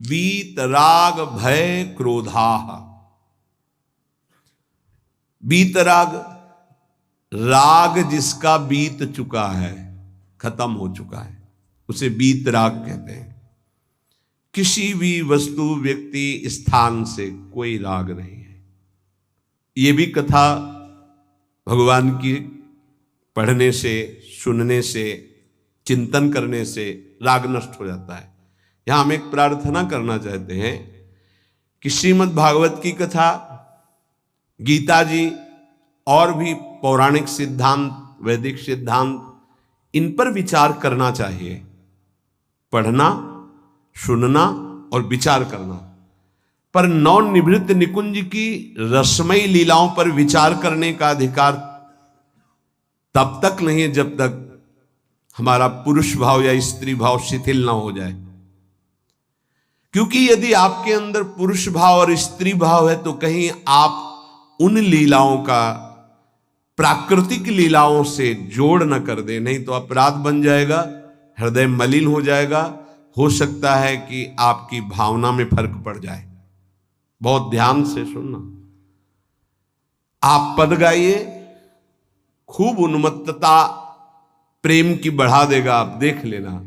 वीतराग भय क्रोधाः। वीतराग, राग जिसका बीत चुका है, खत्म हो चुका है, उसे वीतराग कहते हैं। किसी भी वस्तु, व्यक्ति, स्थान से कोई राग नहीं है। ये भी कथा भगवान की पढ़ने से, सुनने से, चिंतन करने से राग नष्ट हो जाता है। यहां हम एक प्रार्थना करना चाहते हैं कि श्रीमद् भागवत की कथा, गीता जी और भी पौराणिक सिद्धांत, वैदिक सिद्धांत, इन पर विचार करना चाहिए। पढ़ना, सुनना और विचार करना, पर नवनिवृत्त निकुंज की रसमयी लीलाओं पर विचार करने का अधिकार तब तक नहीं है जब तक हमारा पुरुष भाव या स्त्री भाव शिथिल ना हो जाए। क्योंकि यदि आपके अंदर पुरुष भाव और स्त्री भाव है तो कहीं आप उन लीलाओं का प्राकृतिक लीलाओं से जोड़ न कर दे, नहीं तो अपराध बन जाएगा, हृदय मलिन हो जाएगा, हो सकता है कि आपकी भावना में फर्क पड़ जाए। बहुत ध्यान से सुनना। आप पद गाइए, खूब उन्मत्तता प्रेम की बढ़ा देगा, आप देख लेना।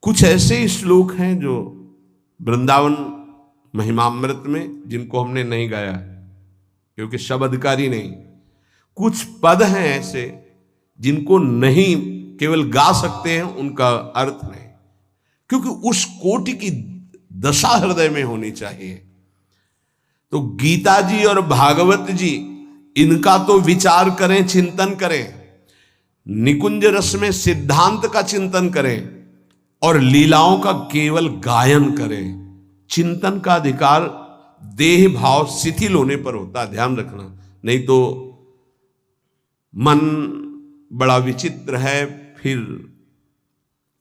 कुछ ऐसे श्लोक हैं जो वृंदावन महिमामृत में, जिनको हमने नहीं गाया क्योंकि शब्दकारी नहीं। कुछ पद हैं ऐसे जिनको नहीं केवल गा सकते हैं, उनका अर्थ नहीं, क्योंकि उस कोटि की दशा हृदय में होनी चाहिए। तो गीता जी और भागवत जी, इनका तो विचार करें, चिंतन करें, निकुंज रस में सिद्धांत का चिंतन करें और लीलाओं का केवल गायन करें। चिंतन का अधिकार देह भाव शिथिल होने पर होता है, ध्यान रखना। नहीं तो मन बड़ा विचित्र है, फिर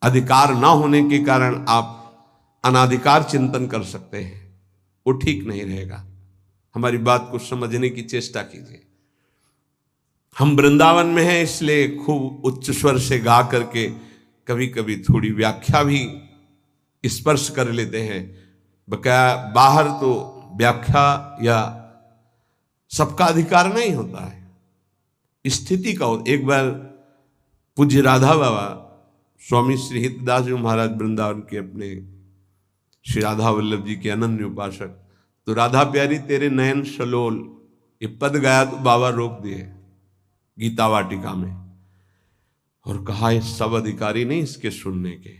अधिकार ना होने के कारण आप अनाधिकार चिंतन कर सकते हैं, वो ठीक नहीं रहेगा। हमारी बात को समझने की चेष्टा कीजिए। हम वृंदावन में हैं, इसलिए खूब उच्च स्वर से गा करके कभी कभी थोड़ी व्याख्या भी स्पर्श कर लेते हैं। बकाया बाहर तो व्याख्या या सबका अधिकार नहीं होता है, स्थिति का। एक बार पूज्य राधा बाबा स्वामी श्री हितदास जी महाराज वृंदावन के अपने श्री राधा वल्लभ जी के अनन्य उपासक, तो राधा प्यारी तेरे नयन सलोल, ये पद गाया तो बाबा रोक दिए गीता वाटिका में और कहा ये सब अधिकारी नहीं इसके सुनने के।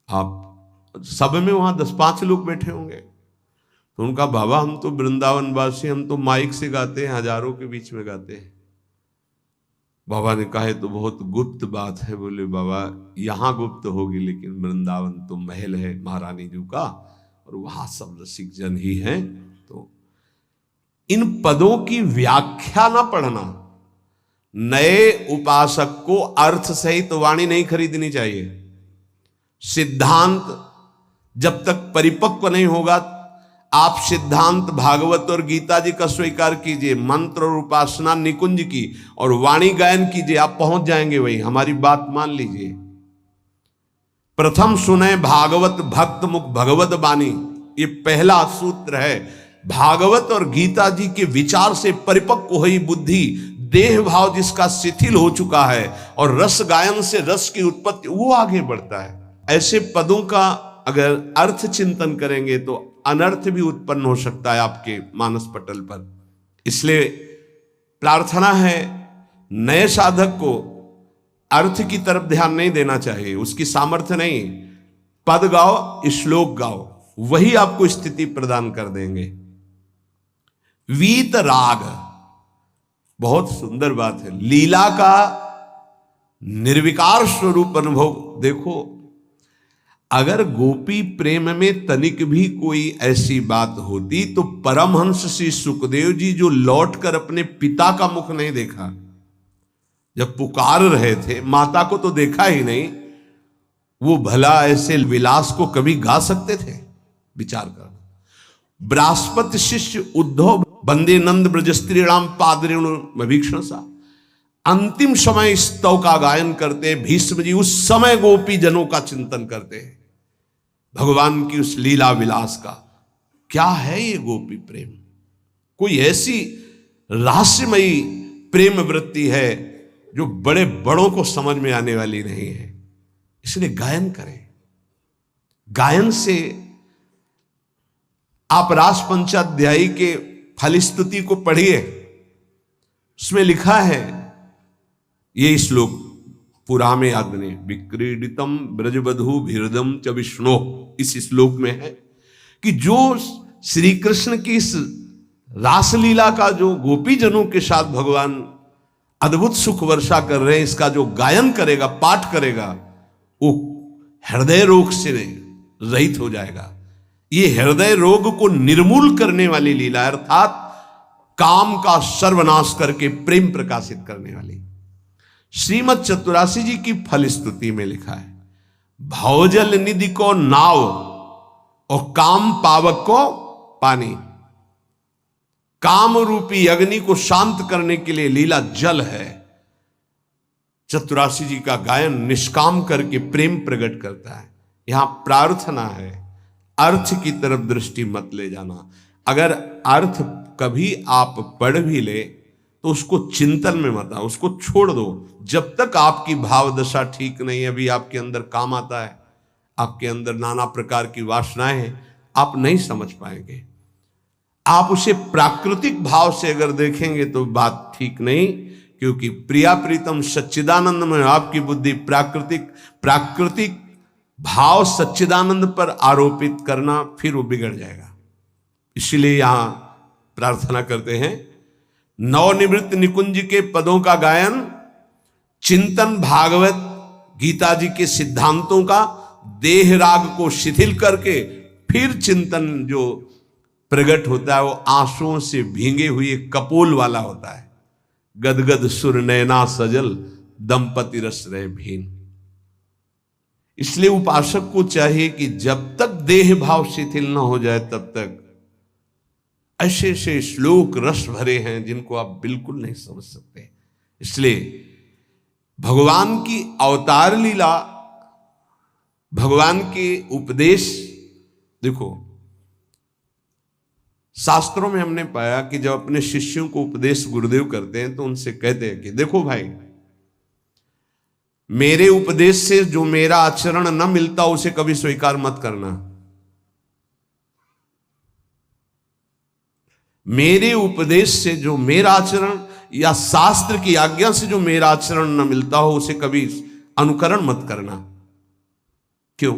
आप सब में वहां 10-5 लोग बैठे होंगे, तो उनका बाबा हम तो वृंदावन वासी, हम तो माइक से गाते हैं, हजारों के बीच में गाते हैं। बाबा ने कहा तो बहुत गुप्त बात है। बोले बाबा यहां गुप्त होगी, लेकिन वृंदावन तो महल है महारानी जी का और वहां सब रसिक जन ही हैं। तो इन पदों की व्याख्या ना पढ़ना। नए उपासक को अर्थ सहित वाणी नहीं खरीदनी चाहिए। सिद्धांत जब तक परिपक्व नहीं होगा, आप सिद्धांत भागवत और गीता जी का स्वीकार कीजिए, मंत्र और उपासना निकुंज की और वाणी गायन कीजिए, आप पहुंच जाएंगे वही। हमारी बात मान लीजिए। प्रथम सुने भागवत भक्त मुख भगवत बानी, ये पहला सूत्र है। भागवत और गीता जी के विचार से परिपक्व हुई बुद्धि, देह भाव जिसका शिथिल हो चुका है और रस गायन से रस की उत्पत्ति, वो आगे बढ़ता है। ऐसे पदों का अगर अर्थ चिंतन करेंगे तो अनर्थ भी उत्पन्न हो सकता है आपके मानस पटल पर। इसलिए प्रार्थना है नए साधक को अर्थ की तरफ ध्यान नहीं देना चाहिए, उसकी सामर्थ्य नहीं। पद गाओ, श्लोक गाओ, वही आपको स्थिति प्रदान कर देंगे। वीत राग, बहुत सुंदर बात है। लीला का निर्विकार स्वरूप अनुभव देखो। अगर गोपी प्रेम में तनिक भी कोई ऐसी बात होती तो परमहंस श्री सुखदेव जी, जो लौटकर अपने पिता का मुख नहीं देखा, जब पुकार रहे थे, माता को तो देखा ही नहीं, वो भला ऐसे विलास को कभी गा सकते थे? विचार कर। बृहस्पति शिष्य उद्धव बंदे नंद ब्रज स्त्रीराम पादरेणु भीक्षण सा, अंतिम समय स्तव का गायन करते भीष्म जी, उस समय गोपी जनों का चिंतन करते हैं। भगवान की उस लीला विलास का। क्या है ये गोपी प्रेम? कोई ऐसी रहस्यमयी प्रेम वृत्ति है जो बड़े बड़ों को समझ में आने वाली नहीं है। इसलिए गायन करें। गायन से आप रास पंचाध्यायी के फलस्तुति को पढ़िए, उसमें लिखा है ये श्लोक पुरा में याद नहीं, विक्रीडितम ब्रजबधु भीरदम च विष्णु, इस श्लोक में है कि जो श्री कृष्ण की इस रासलीला का जो गोपी जनों के साथ भगवान अद्भुत सुख वर्षा कर रहे हैं, इसका जो गायन करेगा, पाठ करेगा, वो हृदय रोग से रहित हो जाएगा। ये हृदय रोग को निर्मूल करने वाली लीला, अर्थात काम का सर्वनाश करके प्रेम प्रकाशित करने वाली। श्रीमद चतुरासी जी की फलस्तुति में लिखा है, भवजल निधि को नाव और काम पावक को पानी। काम रूपी अग्नि को शांत करने के लिए लीला जल है। चतुरासी जी का गायन निष्काम करके प्रेम प्रकट करता है। यहां प्रार्थना है, अर्थ की तरफ दृष्टि मत ले जाना। अगर अर्थ कभी आप पढ़ भी ले तो उसको चिंतन में मत आओ, उसको छोड़ दो। जब तक आपकी भाव दशा ठीक नहीं है, अभी आपके अंदर काम आता है, आपके अंदर नाना प्रकार की वासनाएं हैं, आप नहीं समझ पाएंगे। आप उसे प्राकृतिक भाव से अगर देखेंगे तो बात ठीक नहीं, क्योंकि प्रिया प्रीतम सच्चिदानंद में आपकी बुद्धि प्राकृतिक भाव सच्चिदानंद पर आरोपित करना, फिर वो बिगड़ जाएगा। इसलिए यहां प्रार्थना करते हैं, नवनिवृत्त निकुंज के पदों का गायन, चिंतन भागवत गीता जी के सिद्धांतों का, देह राग को शिथिल करके फिर चिंतन जो प्रकट होता है वो आंसुओं से भींगे हुए कपोल वाला होता है। गदगद सुर नैना सजल दंपति रस रहे भीन। इसलिए उपासक को चाहिए कि जब तक देह भाव शिथिल न हो जाए तब तक ऐसे ऐसे श्लोक रस भरे हैं जिनको आप बिल्कुल नहीं समझ सकते। इसलिए भगवान की अवतार लीला, भगवान के उपदेश, देखो शास्त्रों में हमने पाया कि जब अपने शिष्यों को उपदेश गुरुदेव करते हैं तो उनसे कहते हैं कि देखो भाई, मेरे उपदेश से जो मेरा आचरण न मिलता उसे कभी स्वीकार मत करना। मेरे उपदेश से जो मेरा आचरण या शास्त्र की आज्ञा से जो मेरा आचरण न मिलता हो उसे कभी अनुकरण मत करना। क्यों?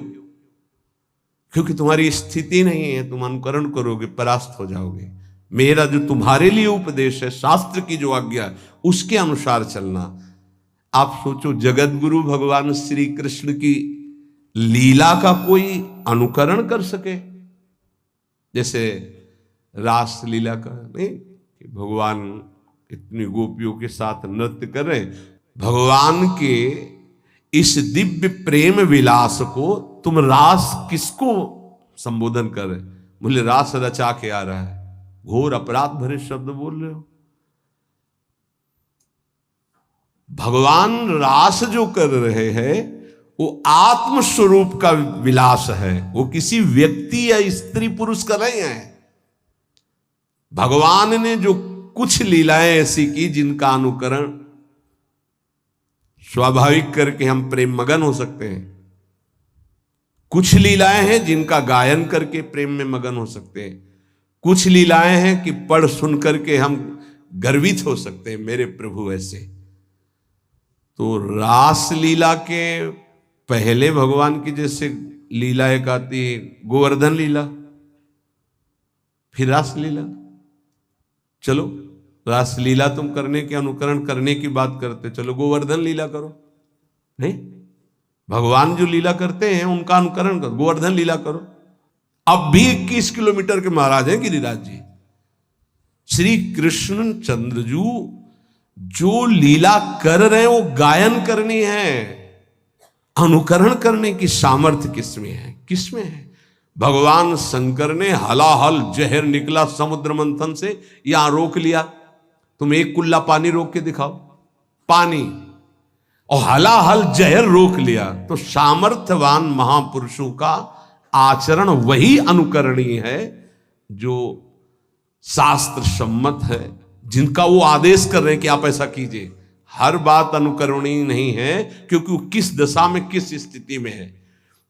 क्योंकि तुम्हारी स्थिति नहीं है, तुम अनुकरण करोगे परास्त हो जाओगे। मेरा जो तुम्हारे लिए उपदेश है, शास्त्र की जो आज्ञा है, उसके अनुसार चलना। आप सोचो, जगत गुरु भगवान श्री कृष्ण की लीला का कोई अनुकरण कर सके? जैसे रास लीला का नहीं कि भगवान इतनी गोपियों के साथ नृत्य कर रहे हैं। भगवान के इस दिव्य प्रेम विलास को तुम रास किसको संबोधन कर रहे? बोले रास रचा के आ रहा है। घोर अपराध भरे शब्द बोल रहे हो। भगवान रास जो कर रहे हैं वो आत्म स्वरूप का विलास है, वो किसी व्यक्ति या स्त्री पुरुष का नहीं है। भगवान ने जो कुछ लीलाएं ऐसी की जिनका अनुकरण स्वाभाविक करके हम प्रेम मगन हो सकते हैं। कुछ लीलाएं हैं जिनका गायन करके प्रेम में मगन हो सकते हैं। कुछ लीलाएं हैं कि पढ़ सुन करके हम गर्वित हो सकते हैं, मेरे प्रभु ऐसे। तो रास लीला के पहले भगवान की जैसे लीला एक आती है गोवर्धन लीला, फिर रास लीला। चलो रास लीला तुम करने के अनुकरण करने की बात करते, चलो गोवर्धन लीला करो। नहीं, भगवान जो लीला करते हैं उनका अनुकरण करो, गोवर्धन लीला करो। अब भी 21 किलोमीटर के महाराज हैं गिरिराज जी। श्री कृष्ण चंद्रजू जो लीला कर रहे हैं वो गायन करनी है, अनुकरण करने की सामर्थ्य किसमें है? किसमें है? भगवान शंकर ने हलाहल जहर निकला समुद्र मंथन से, यहां रोक लिया। तुम एक कुल्ला पानी रोक के दिखाओ, पानी, और हलाहल जहर रोक लिया। तो सामर्थ्यवान महापुरुषों का आचरण वही अनुकरणीय है जो शास्त्र सम्मत है, जिनका वो आदेश कर रहे हैं कि आप ऐसा कीजिए। हर बात अनुकरणीय नहीं है, क्योंकि वो किस दशा में किस स्थिति में है।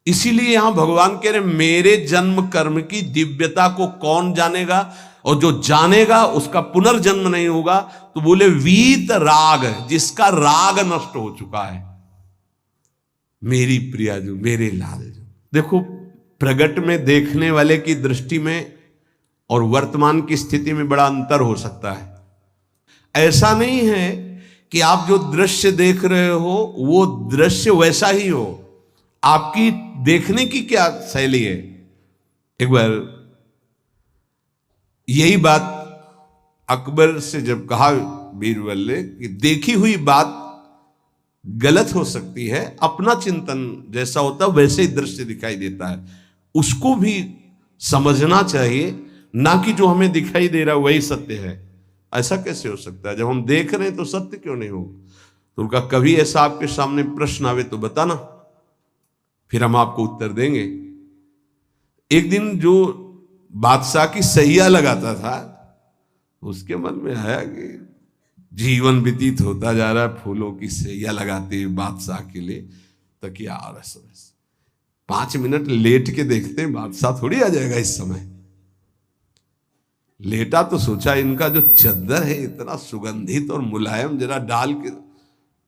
इसीलिए यहां भगवान कह रहे मेरे जन्म कर्म की दिव्यता को कौन जानेगा, और जो जानेगा उसका पुनर्जन्म नहीं होगा। तो बोले वीत राग, जिसका राग नष्ट हो चुका है, मेरी प्रिया जो, मेरे लाल जो। देखो, प्रगट में देखने वाले की दृष्टि में और वर्तमान की स्थिति में बड़ा अंतर हो सकता है। ऐसा नहीं है कि आप जो दृश्य देख रहे हो वो दृश्य वैसा ही हो, आपकी देखने की क्या शैली है। एक बार यही बात अकबर से जब कहा बीरबल ने कि देखी हुई बात गलत हो सकती है, अपना चिंतन जैसा होता है वैसे ही दृश्य दिखाई देता है, उसको भी समझना चाहिए, ना कि जो हमें दिखाई दे रहा है वही सत्य है। ऐसा कैसे हो सकता है? जब हम देख रहे हैं तो सत्य क्यों नहीं हो? तो उनका कभी ऐसा आपके सामने प्रश्न आवे तो बताना, फिर हम आपको उत्तर देंगे। एक दिन जो बादशाह की सैया लगाता था, उसके मन में आया कि जीवन व्यतीत होता जा रहा है फूलों की सैया लगाते बादशाह के लिए, तकिया आ रहा है। 5 मिनट लेट के देखते हैं, बादशाह थोड़ी आ जाएगा इस समय। लेटा तो सोचा इनका जो चद्दर है इतना सुगंधित और मुलायम, जरा डाल के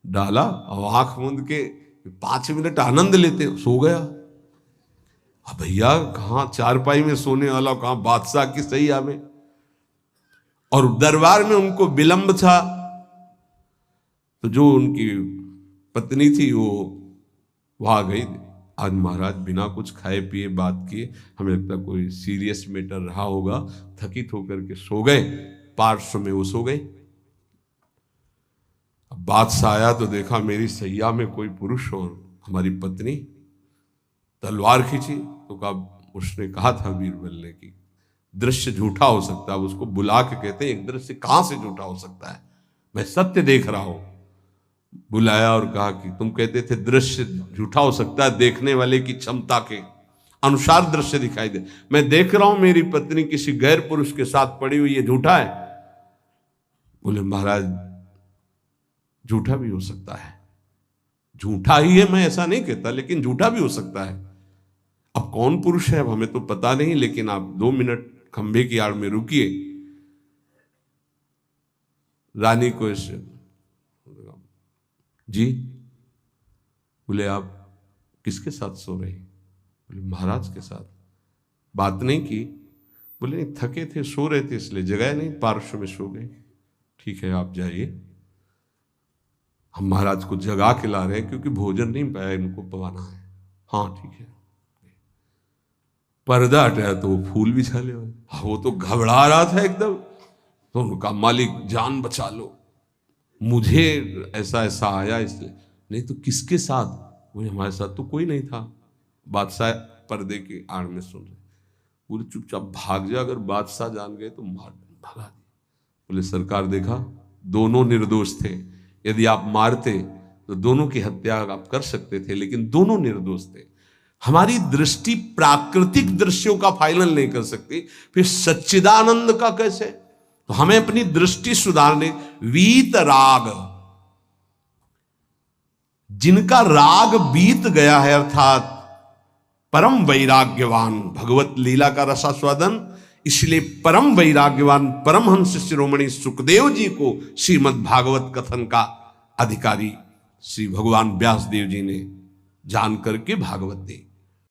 डाला और आंख मूंद के 5 मिनट आनंद लेते, सो गया। अब भैया कहां चारपाई में सोने वाला, कहां बादशाह की सैया में। और दरबार में उनको विलंब था, तो जो उनकी पत्नी थी वो वहां गई। आज महाराज बिना कुछ खाए पिए बात किए, हमें लगता कोई सीरियस मैटर रहा होगा, थकित होकर के सो गए, पार्श्व में वो सो गए। अब बादशाह आया तो देखा मेरी सैया में कोई पुरुष और हमारी पत्नी, तलवार खींची तो कहा, उसने कहा था बीरबल ने कि दृश्य झूठा हो सकता है। उसको बुला के कहते हैं एक दृश्य कहां से झूठा हो सकता है, मैं सत्य देख रहा हूं। बुलाया और कहा कि तुम कहते थे दृश्य झूठा हो सकता है, देखने वाले की क्षमता के अनुसार दृश्य दिखाई दे। मैं देख रहा हूं मेरी पत्नी किसी गैर पुरुष के साथ पड़ी हुई, ये झूठा है? बोले महाराज झूठा भी हो सकता है। झूठा ही है मैं ऐसा नहीं कहता, लेकिन झूठा भी हो सकता है। अब कौन पुरुष है अब हमें तो पता नहीं, लेकिन आप 2 मिनट खंभे की आड़ में रुकिए। रानी को ऐसे, जी बोले आप किसके साथ सो रहे? बोले महाराज के साथ। बात नहीं की? बोले नहीं, थके थे, सो रहे थे इसलिए जगह नहीं, पार्श्व में सो गए। ठीक है आप जाइए, हम महाराज को जगा के ला रहे हैं क्योंकि भोजन नहीं पाया, इनको पवाना है। हाँ ठीक है। पर्दा हटाया तो वो फूल बिछा ले। वो तो घबरा रहा था एकदम, तो उनका मालिक जान बचा लो, मुझे ऐसा ऐसा आया इसलिए। नहीं तो किसके साथ? बोले हमारे साथ तो कोई नहीं था। बादशाह पर्दे के आड़ में सुन रहे, बोले चुपचाप भाग जा, अगर बादशाह जान गए तो मार भगा दे। बोले सरकार देखा दोनों निर्दोष थे, यदि आप मारते तो दोनों की हत्या आप कर सकते थे, लेकिन दोनों निर्दोष थे। हमारी दृष्टि प्राकृतिक दृश्यों का फाइनल नहीं कर सकती, फिर सच्चिदानंद का कैसे? तो हमें अपनी दृष्टि सुधारने, वीत राग, जिनका राग बीत गया है, अर्थात परम वैराग्यवान, भगवत लीला का रसास्वादन, इसलिए परम वैराग्यवान परमहंस शिरोमणि सुखदेव जी को श्रीमद् भागवत कथन का अधिकारी श्री भगवान व्यास देव जी ने जान करके भागवत दी।